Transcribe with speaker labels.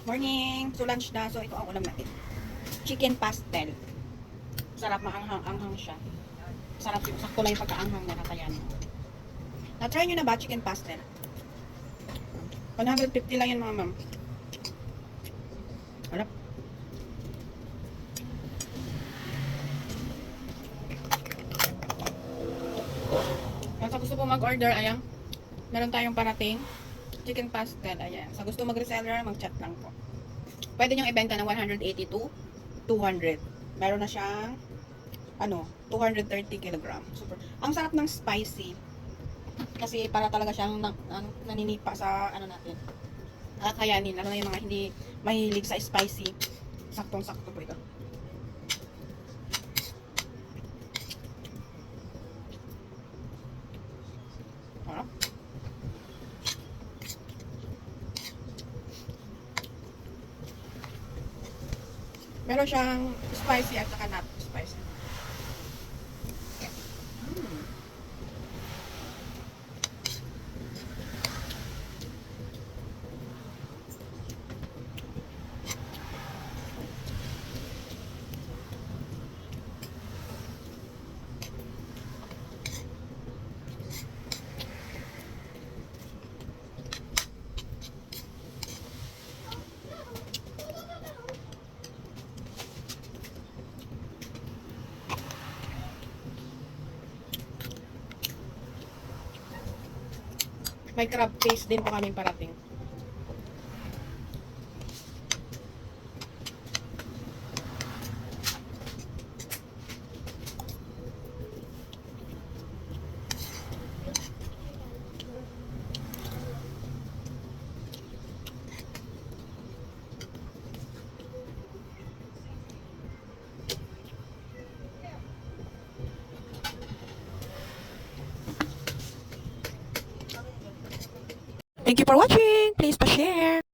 Speaker 1: Morning! So, lunch na. So, ito ang ulam natin. Chicken pastel. Sarap, maanghang-anghang siya. Sarap yung sakto lang yung pagkaanghang na kakayanin. Na-try nyo na ba chicken pastel? 150 lang yan mga ma'am. Harap. Kung sa gusto po mag-order, ayan. Meron tayong parating. Chicken pastel, ayan. Sa gusto mag-reseller, mag-chat lang po. Pwede nyo ibenta ng 180 to 200. Meron na siyang 230 kg. Super. Ang sarap ng spicy. Kasi para talaga siyang naninipa sa natin. Kakayanin. Lalo na yung mga hindi mahilig sa spicy. Saktong-sakto po ito. Harap. Meron siyang spicy at saka not spicy. May crab paste din po kaming parating. Thank you for watching. Please pa-share.